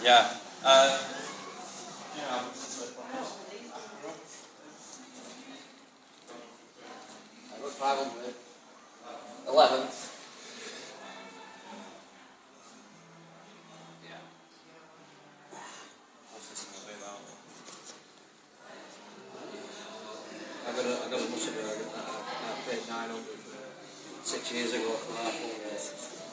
Yeah. I got 500. 11. Yeah. What's this movie about? I got a must have I paid 900 6 years ago for that one.